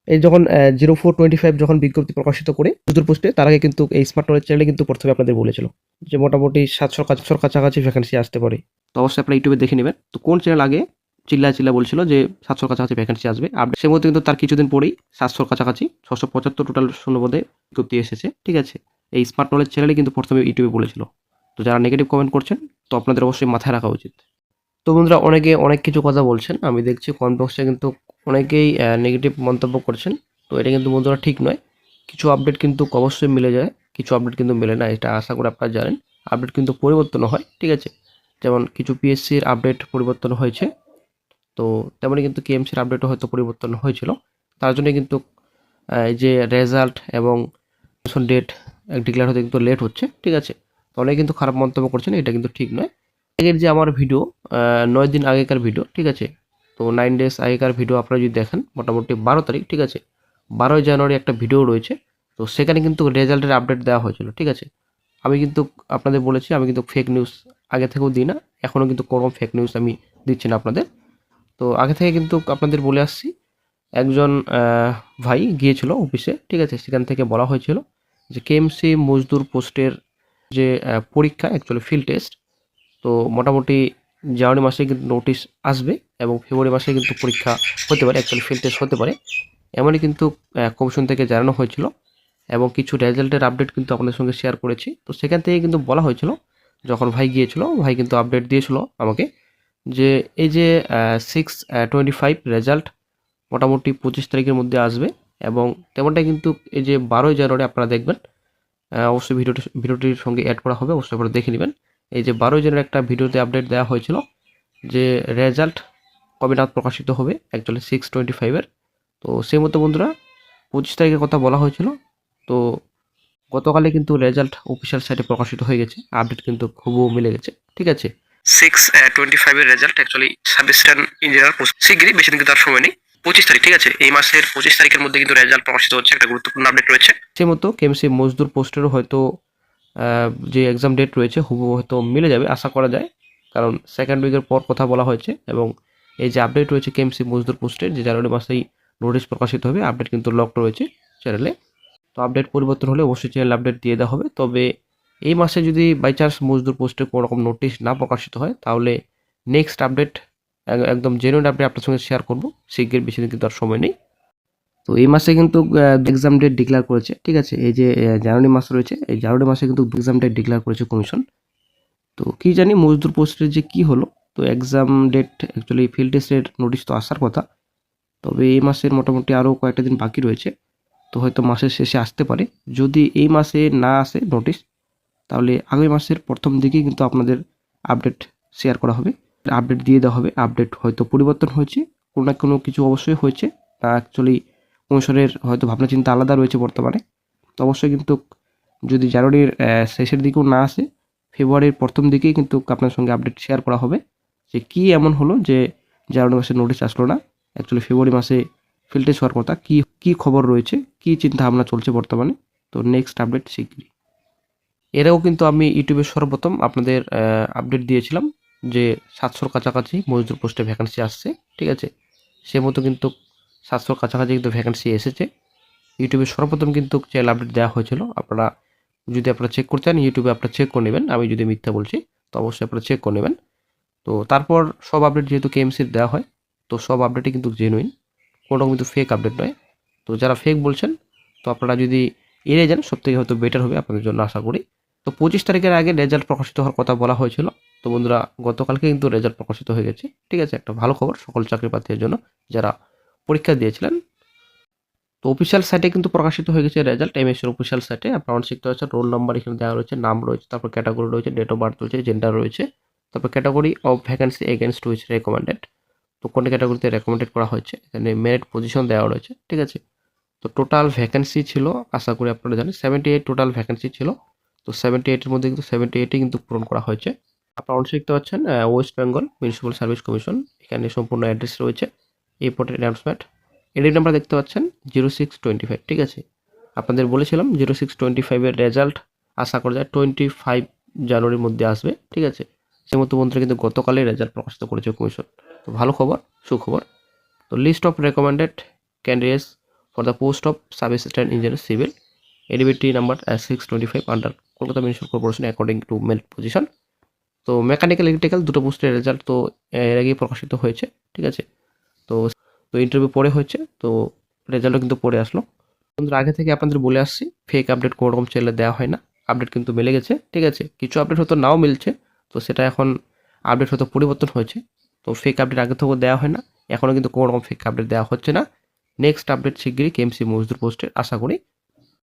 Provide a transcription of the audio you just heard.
এই যখন 0425 যখন বিজ্ঞপ্তি প্রকাশিত করে মজদুর পোস্টে, তার আগে কিন্তু এই স্মার্ট নলেজ চ্যানেলে কিন্তু প্রথমে আপনাদের বলেছিল যে মোটামুটি 700 কাছাকাছি ভ্যাকেন্সি আসতে পারে। তো অবশ্যই আপনারা ইউটিউবে দেখে নেবেন তো কোন চ্যানেল আগে চিল্লা বলছিল যে 700 কাছাকাছি ভ্যাকেন্সি আসবে। আপডেট সে মতো কিন্তু তার কিছুদিন পরেই 700 কাছাকাছি 675 টোটাল শূন্যপদে বিজ্ঞপ্তি এসেছে। ঠিক আছে, এই স্মার্ট নলেজ চ্যানেলে কিন্তু প্রথমে ইউটিউবে বলেছিল। তো যারা নেগেটিভ কমেন্ট করছেন তো আপনাদের অবশ্যই মাথায় রাখা উচিত। তো বন্ধুরা, অনেকে অনেক কিছু কথা বলছেন, আমি দেখছি কমেন্ট বক্সে কিন্তু অনেকেই নেগেটিভ মন্তব্য করছেন। তো এটা কিন্তু বন্ধুরা ঠিক নয়। কিছু আপডেট কিন্তু অবশ্যই মিলে যায়, কিছু আপডেট কিন্তু মেলে না, এটা আশা করি আপনারা জানেন। আপডেট কিন্তু পরিবর্তন হয়, ঠিক আছে। যেমন কিছু পিএসসির আপডেট পরিবর্তন হয়েছে, তো তেমনই কিন্তু কেএমসির আপডেটও হয়তো পরিবর্তন হয়েছিল। তার জন্য কিন্তু এই যে রেজাল্ট এবং ডেট ডিক্লেয়ার হতে কিন্তু লেট হচ্ছে, ঠিক আছে। তো অনেকে কিন্তু খারাপ মন্তব্য করছেন, এটা কিন্তু ঠিক নয়। আগের যে আমার ভিডিও 9 দিন আগেকার ভিডিও, ঠিক আছে। তো 9 ডেজ আগেকার ভিডিও আপনারা যদি দেখেন, মোটামুটি 12 তারিখ, ঠিক আছে, 12 জানুয়ারি একটা ভিডিও রয়েছে। তো সেখানে কিন্তু রেজাল্টের আপডেট দেওয়া হয়েছিল, ঠিক আছে। আমি কিন্তু আপনাদের বলেছি, আমি কিন্তু ফেক নিউজ আগে থেকেও দিই না, এখনও কিন্তু কোনো ফেক নিউজ আমি দিচ্ছি না আপনাদের। তো আগে থেকে কিন্তু আপনাদের বলে আসছি, একজন ভাই গিয়েছিল অফিসে, ঠিক আছে। সেখান থেকে বলা হয়েছিল যে কেএমসি মজদুর পোস্টের যে পরীক্ষা, অ্যাকচুয়ালি ফিল্ড টেস্ট, তো মোটামুটি জানুয়ারি মাসে কিন্তু নোটিশ আসবে এবং ফেব্রুয়ারি মাসে কিন্তু পরীক্ষা হতে পারে, অ্যাকচুয়ালি ফিল্ড টেস্ট হতে পারে, এমনই কিন্তু কমিশন থেকে জানানো হয়েছিল। এবং কিছু রেজাল্টের আপডেট কিন্তু আপনাদের সঙ্গে শেয়ার করেছি। তো সেখান থেকে কিন্তু বলা হয়েছিল, যখন ভাই গিয়েছিল, ভাই কিন্তু আপডেট দিয়েছিল আমাকে, যে এই যে 6/25 রেজাল্ট মোটামুটি 25 তারিখের মধ্যে আসবে। এবং তেমনটাই কিন্তু এই যে 12 জানুয়ারি আপনারা দেখবেন, অবশ্যই ভিডিওটির সঙ্গে অ্যাড করা হবে, অবশ্যই আপনারা দেখে নেবেন। এই যে 12 জানুয়ারি একটা ভিডিওতে আপডেট দেওয়া হয়েছিল যে রেজাল্ট কবে নাগাদ প্রকাশিত হবে, অ্যাকচুয়ালি 6/25-এর। তো সেই মতো বন্ধুরা 25 তারিখের কথা বলা হয়েছিল। তো গতকালে কিন্তু রেজাল্ট অফিসিয়াল সাইটে প্রকাশিত হয়ে গেছে, আপডেট কিন্তু হুবহু মিলে গেছে, ঠিক আছে। 6/25-এর result actually sub assistant engineer post শিগগিরই, বেশি দিন কিন্তু আর সময় নেই। 25 তারিখ, ঠিক আছে, এই মাসের 25 তারিখের মধ্যে কিন্তু রেজাল্ট প্রকাশিত হচ্ছে, একটা গুরুত্বপূর্ণ আপডেট রয়েছে। সেই মতো কেএমসি মজদুর পোস্টেরও হয়তো যে এক্সাম ডেট রয়েছে হুবহু হয়তো মিলে যাবে, আশা করা যায়। কারণ সেকেন্ড উইকের পর কথা বলা হয়েছে এবং এই যে আপডেট রয়েছে কেএমসি মজদুর পোস্টের, যে জানুয়ারি মাসেই নোটিশ প্রকাশিত হবে, আপডেট কিন্তু লক রয়েছে চ্যানেলে। তো আপডেট পরিবর্তন হলে অবশ্যই চ্যানেল আপডেট দিয়ে দেওয়া হবে। তবে এই মাসে যদি বাই চান্স মজদুর পোস্টে কোনো রকম নোটিশ না প্রকাশিত হয়, তাহলে নেক্সট আপডেট একদম জেনুইন আপডেট আপনার সঙ্গে শেয়ার করবো শিগগির, বেশি দিন কিন্তু আর সময় নেই। তো এই মাসে কিন্তু এক্সাম ডেট ডিক্লেয়ার করেছে, ঠিক আছে। এই যে জানুয়ারি মাস রয়েছে, এই জানুয়ারি মাসে কিন্তু এক্সাম ডেট ডিক্লেয়ার করেছে কমিশন। তো কি জানি মজদুর পোস্টের যে কি হলো, তো এক্সাম ডেট অ্যাকচুয়ালি ফিল্ড টেস্টের নোটিশ তো আসার কথা, তবে এই মাসের মোটামুটি আরও কয়েকটা দিন বাকি রয়েছে। তো হয়তো মাসের শেষে আসতে পারে। যদি এই মাসে না আসে নোটিশ, তাহলে আগামী মাসের প্রথম দিকেই কিন্তু আপনাদের আপডেট শেয়ার করা হবে, আপডেট দিয়ে দেওয়া হবে। আপডেট হয়তো পরিবর্তন হয়েছে, কোনো না কোনো কিছু অবশ্যই হয়েছে, তা অ্যাকচুয়ালি কমিশনের হয়তো ভাবনা চিন্তা আলাদা রয়েছে বর্তমানে। তো অবশ্যই কিন্তু যদি জানুয়ারির শেষের দিকেও না আসে, ফেব্রুয়ারির প্রথম দিকেই কিন্তু আপনার সঙ্গে আপডেট শেয়ার করা হবে যে কী এমন হলো যে জানুয়ারি মাসে নোটিশ আসলো না, অ্যাকচুয়ালি ফেব্রুয়ারি মাসে ফিল্ড টেস্ট হওয়ার কথা, কী খবর রয়েছে, কী চিন্তা ভাবনা চলছে বর্তমানে। তো নেক্সট আপডেট শিগগিরই। এরাও কিন্তু আমি ইউটিউবে সর্বপ্রথম আপনাদের আপডেট দিয়েছিলাম যে 700-র কাছাকাছি মজদুর পোস্টে ভ্যাকেন্সি আসছে, ঠিক আছে। সে মতো কিন্তু 700-র কাছাকাছি কিন্তু ভ্যাকেন্সি এসেছে। ইউটিউবে সর্বপ্রথম কিন্তু চ্যানেল আপডেট দেওয়া হয়েছিল। আপনারা যদি চেক করতে চান, ইউটিউবে আপনারা চেক করে নেবেন, আমি যদি মিথ্যা বলছি তো অবশ্যই আপনারা চেক করে নেবেন। তো তারপর সব আপডেট যেহেতু কেএমসির দেওয়া হয়, তো সব আপডেটই কিন্তু জেনুইন, কোনো রকম কিন্তু ফেক আপডেট নয়। তো যারা ফেক বলছেন, তো আপনারা যদি এড়িয়ে যান, সবথেকে হয়তো বেটার হবে আপনাদের জন্য, আশা করি। তো 25 তারিখের আগে রেজাল্ট প্রকাশিত হওয়ার কথা বলা হয়েছিল। তো বন্ধুরা, গতকালকে কিন্তু রেজাল্ট প্রকাশিত হয়ে গেছে, ঠিক আছে। একটা ভালো খবর সকল চাকরি প্রার্থীদের জন্য যারা পরীক্ষা দিয়েছিলেন। তো অফিসিয়াল সাইটে কিন্তু প্রকাশিত হয়ে গেছে রেজাল্ট, এমএসসির অফিসিয়াল সাইটে। আপনারা শিখতে হচ্ছে রোল নাম্বার এখানে দেওয়া রয়েছে, নাম রয়েছে, তারপর ক্যাটাগরি রয়েছে, ডেট অফ বার্থ রয়েছে, জেন্ডার রয়েছে, তারপর category of vacancy against which recommended, তো কোন ক্যাটাগরিতে রেকমেন্ডেড করা হয়েছে, এখানে মেরিট পজিশন দেওয়া রয়েছে, ঠিক আছে। তো টোটাল ভ্যাকেন্সি ছিল, আশা করি আপনারা জানেন, 78 টোটাল ভ্যাকেন্সি ছিল। তো 78-এর মধ্যে কিন্তু 78ই কিন্তু পূরণ করা হয়েছে। আপনারা অবশ্যই দেখতে পাচ্ছেন West Bengal municipal service commission, এখানে সম্পূর্ণ অ্যাড্রেস রয়েছে, ইম্পর্টেন্ট অ্যানাউন্সমেন্ট। এডিট নাম্বার দেখতে পাচ্ছেন 0625, ঠিক আছে। আপনাদের বলেছিলাম 0625-এর রেজাল্ট আশা করা যায় 25 জানুয়ারির মধ্যে আসবে, ঠিক আছে। সেই মতো বন্ধুরা কিন্তু গতকালে রেজাল্ট প্রকাশিত করেছে কমিশন। তো ভালো খবর, সুখবর। তো list of recommended candidates for the post of sub assistant engineer civil এলিভেটি number 625 under Kolkata municipal corporation according to মেল পজিশন। তো মেকানিক্যাল ইলেকট্রিক্যাল দুটো পোস্টের রেজাল্ট তো এর আগেই প্রকাশিত হয়েছে, ঠিক আছে। তো তো ইন্টারভিউ পরে হয়েছে, তো রেজাল্টও কিন্তু পরে আসলো। বন্ধুরা আগে থেকে আপনাদের বলে আসছি ফেক আপডেট কোনো রকম চ্যানেলে দেওয়া হয় না, আপডেট কিন্তু মিলে গেছে, ঠিক আছে। কিছু আপডেট হয়তো নাও মিলছে, তো সেটা এখন আপডেট হয়তো পরিবর্তন হয়েছে। তো ফেক আপডেট আগে থেকেও দেওয়া হয় না, এখনও কিন্তু কোনো রকম ফেক আপডেট দেওয়া হচ্ছে না। নেক্সট আপডেট শিগগিরই কেএমসি মজদুর পোস্টের আশা করি